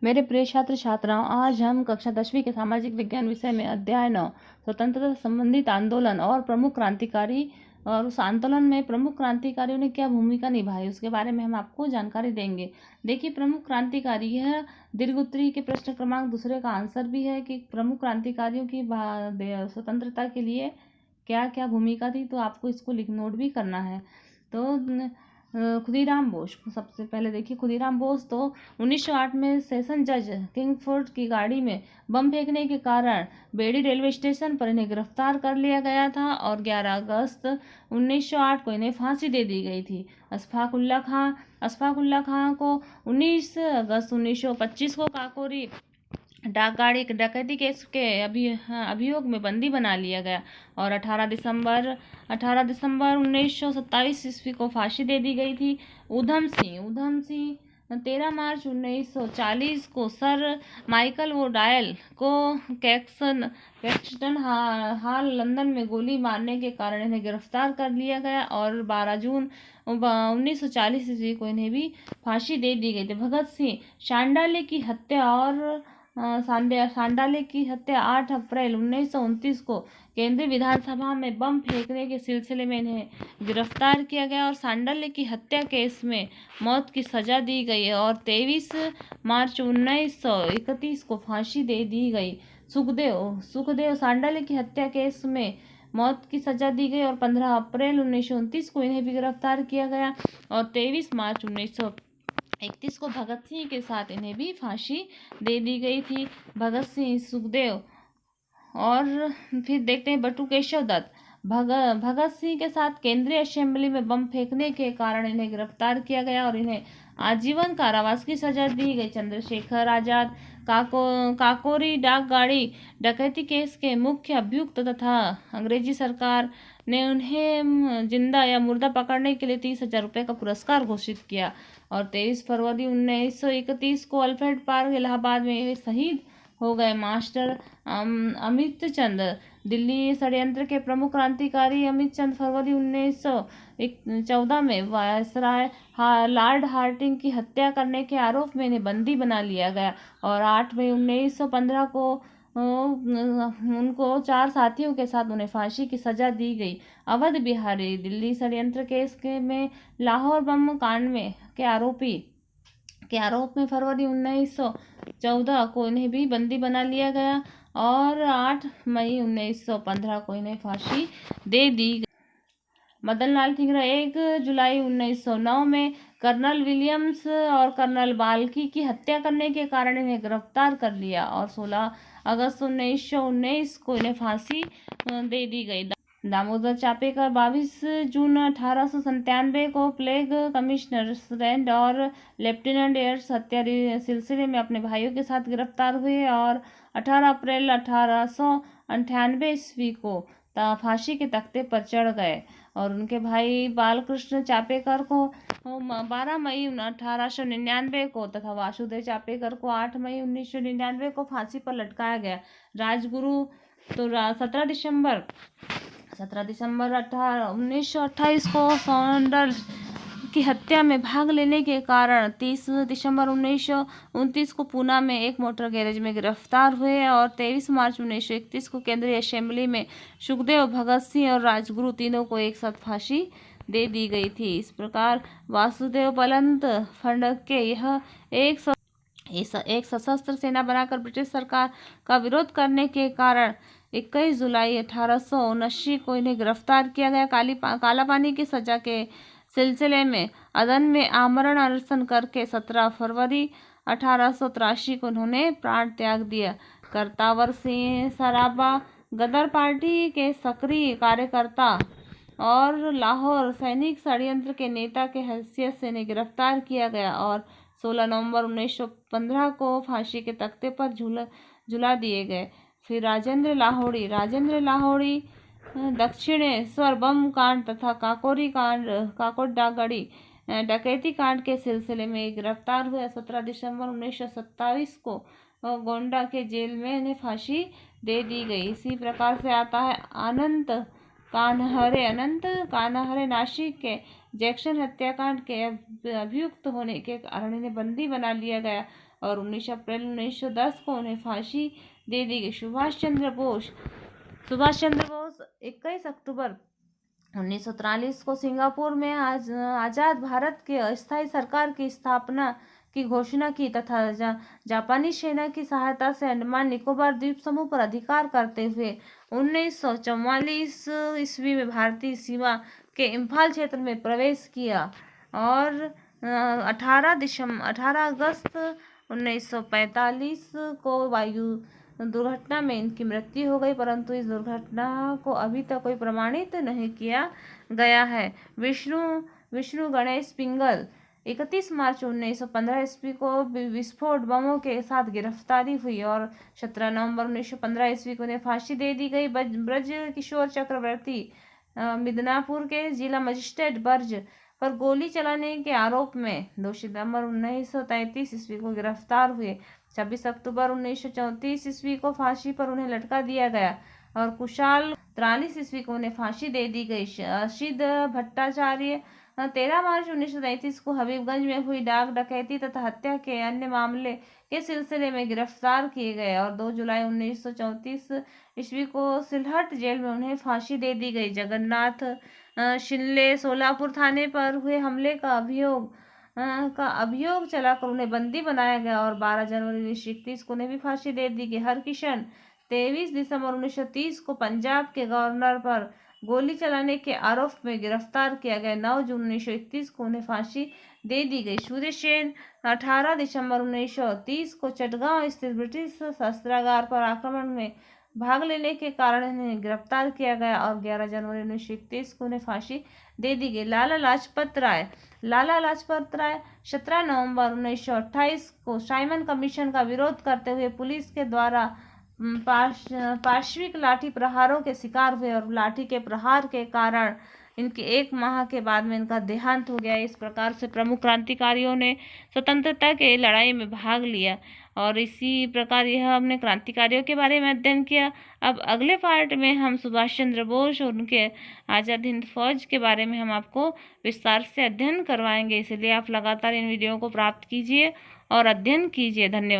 मेरे प्रिय छात्र छात्राओं, आज हम कक्षा 10वीं के सामाजिक विज्ञान विषय में अध्याय 9 स्वतंत्रता संबंधित आंदोलन और प्रमुख क्रांतिकारी और उस आंदोलन में प्रमुख क्रांतिकारियों ने क्या भूमिका निभाई उसके बारे में हम आपको जानकारी देंगे। देखिए, प्रमुख क्रांतिकारी, यह दीर्घ उत्तरीय के प्रश्न क्रमांक दूसरे का आंसर भी है कि प्रमुख क्रांतिकारियों की स्वतंत्रता के लिए क्या क्या भूमिका थी, तो आपको इसको नोट भी करना है। तो खुदीराम बोस, सबसे पहले देखिए खुदीराम बोस तो 1908 में सेशन जज किंगफोर्ड की गाड़ी में बम फेंकने के कारण बेड़ी रेलवे स्टेशन पर इन्हें गिरफ्तार कर लिया गया था और 11 अगस्त 1908 को इन्हें फांसी दे दी गई थी। अशफाक उल्ला खां को 19 अगस्त 1925 को काकोरी डाकगाड़ी डकैती केस के अभियोग में बंदी बना लिया गया और 18 दिसंबर 1927 ईस्वी को फांसी दे दी गई थी। ऊधम सिंह 13 मार्च 1940 को सर माइकल वो डायल को कैक्सटन हाल लंदन में गोली मारने के कारण इन्हें गिरफ्तार कर लिया गया और 12 जून 1940 ईस्वी को इन्हें भी फांसी दे दी गई थी। भगत सिंह सांडाले की हत्या और सांडाले की हत्या 8 अप्रैल 1929 को केंद्रीय विधानसभा में बम फेंकने के सिलसिले में इन्हें गिरफ्तार किया गया और सांडाले की हत्या केस में मौत की सजा दी गई और 23 मार्च 1931 को फांसी दे दी गई। सुखदेव सांडाले की हत्या केस में मौत की सजा दी गई और 15 अप्रैल 1929 को इन्हें भी गिरफ्तार किया गया और 23 मार्च 1931 को भगत सिंह के साथ इन्हें भी फांसी दे दी गई थी। भगत सिंह, सुखदेव और फिर देखते हैं बटुकेशव दत्त। भगत सिंह के साथ केंद्रीय असेंबली में बम फेंकने के कारण इन्हें गिरफ्तार किया गया और इन्हें आजीवन कारावास की सजा दी गई। चंद्रशेखर आजाद काकोरी डाकगाड़ी डकैती केस के मुख्य अभियुक्त तथा अंग्रेजी सरकार ने उन्हें जिंदा या मुर्दा पकड़ने के लिए 30,000 रुपये का पुरस्कार घोषित किया और 23 फरवरी 1931 को अल्फ्रेड पार्क इलाहाबाद में शहीद हो गए। मास्टर अमित चंद, दिल्ली षड्यंत्र के प्रमुख क्रांतिकारी अमित चंद फरवरी 1914 में वायसराय लॉर्ड हार्डिंग की हत्या करने के आरोप में इन्हें बंदी बना लिया गया और 8 मई 1915 को उनको 4 साथियों के साथ उन्हें फांसी की सजा दी गई। अवध बिहारी, दिल्ली षड्यंत्र केस में लाहौर बम कांड के आरोप में फरवरी 1914 को इन्हें भी बंदी बना लिया गया और 8 मई 1915 को इन्हें फांसी दे दी गई। मदन लाल ठिंगरा 1 जुलाई 1909 में कर्नल विलियम्स और कर्नल बाल्की की हत्या करने के कारण इन्हें गिरफ्तार कर लिया और 16 अगस्त 1919 को इन्हें फांसी दे दी गई। दामोदर चापेकर 22 जून 1897 को प्लेग कमिश्नर और लेफ्टिनेंट एयर्स हत्या सिलसिले में अपने भाइयों के साथ गिरफ्तार हुए और 18 अप्रैल 1898 ईस्वी को फांसी के तख्ते पर चढ़ गए और उनके भाई बालकृष्ण चापेकर को 12 मई 1899 को तथा वासुदेव चापेकर को 8 मई 1999 को फांसी पर लटकाया गया। राजगुरु तो 17 दिसंबर 1928 को सॉन्डर्स की हत्या में भाग लेने के कारण 30 दिसंबर 1929 को पूना में एक मोटर गैरेज में गिरफ्तार हुए और 23 मार्च 1931 को केंद्रीय असेंबली में सुखदेव, भगत सिंह और राजगुरु तीनों को एक साथ फांसी दे दी गई थी। इस प्रकार वासुदेव पलंत फड़के यह एक सशस्त्र सेना बनाकर ब्रिटिश सरकार का विरोध करने के कारण 21 जुलाई 1879 को इन्हें गिरफ्तार किया गया। कालापानी की सजा के सिलसिले में अदन में आमरण अनशन करके 17 फरवरी 1883 को उन्होंने प्राण त्याग दिया। करतावर सिंह सराबा गदर पार्टी के सक्रिय कार्यकर्ता और लाहौर सैनिक षड्यंत्र के नेता के हैसियत से इन्हें गिरफ्तार किया गया और 16 नवंबर 1915 को फांसी के तख्ते पर झुला दिए गए। फिर राजेंद्र लाहौरी दक्षिणेश्वर बम कांड तथा काकोरी डाकगाड़ी डकैती कांड के सिलसिले में गिरफ्तार हुए। 17 दिसंबर 1927 को गोंडा के जेल में इन्हें फांसी दे दी गई। इसी प्रकार से आता है अनंत कानहरे नासिक के जैक्सन हत्याकांड के अभियुक्त होने के कारण इन्हें बंदी बना लिया गया और 19 अप्रैल 1910 को उन्हें फांसी दे दी गई। सुभाष चंद्र बोस 21 अक्टूबर 1943 को सिंगापुर में आज़ाद भारत के अस्थायी सरकार की स्थापना की घोषणा की तथा जापानी सेना की सहायता से अंडमान निकोबार द्वीप समूह पर अधिकार करते हुए 1944 ईस्वी में भारतीय सीमा के इम्फाल क्षेत्र में प्रवेश किया और 18 अगस्त 1945 को वायु दुर्घटना में इनकी मृत्यु हो गई, परंतु इस दुर्घटना को अभी तक कोई प्रमाणित नहीं किया गया है। विष्णु गणेश पिंगल 31 मार्च 1915 ईस्वी को विस्फोट बमों के साथ गिरफ्तारी हुई और 17 नवंबर 1915 ईस्वी को उन्हें फांसी दे दी गई। ब्रज किशोर चक्रवर्ती मिदनापुर के जिला मजिस्ट्रेट बर्ज पर गोली चलाने के आरोप में 2 सितंबर 1933 ईस्वी को गिरफ्तार हुए। 26 अक्टूबर 1934 ईस्वी को फांसी पर उन्हें लटका दिया गया और कुशाल 43 ईस्वी को उन्हें फांसी दे दी गई। अशीद भट्टाचार्य 13 मार्च 1933 को हबीबगंज में हुई डाक डकैती तथा हत्या के अन्य मामले के सिलसिले में गिरफ्तार किए गए और 2 जुलाई 1934 ईस्वी को सिलहट जेल में उन्हें फांसी दे दी गई। जगन्नाथ शिंदे सोलापुर थाने पर हुए हमले का अभियोग चलाकर उन्हें बंदी बनाया गया और 12 जनवरी 1931 को उन्हें भी फांसी दे दी गई। हरकिशन 23 दिसंबर 1930 को पंजाब के गवर्नर पर गोली चलाने के आरोप में गिरफ्तार किया गया। 9 जून 1931 को उन्हें फांसी दे दी गई। सूर्य सेन 18 दिसंबर 1930 को चटगांव स्थित ब्रिटिश शस्त्रागार पर आक्रमण में भाग लेने के कारण इन्हें गिरफ्तार किया गया और 11 जनवरी 1931 को उन्हें फांसी दे दी गई। लाला लाजपत राय 17 नवंबर 1928 को साइमन कमीशन का विरोध करते हुए पुलिस के द्वारा पार्श्विक लाठी प्रहारों के शिकार हुए और लाठी के प्रहार के कारण इनके 1 माह के बाद में इनका देहांत हो गया। इस प्रकार से प्रमुख क्रांतिकारियों ने स्वतंत्रता के लड़ाई में भाग लिया और इसी प्रकार यह हमने क्रांतिकारियों के बारे में अध्ययन किया। अब अगले पार्ट में हम सुभाष चंद्र बोस और उनके आज़ाद हिंद फौज के बारे में हम आपको विस्तार से अध्ययन करवाएंगे, इसलिए आप लगातार इन वीडियो को प्राप्त कीजिए और अध्ययन कीजिए। धन्यवाद।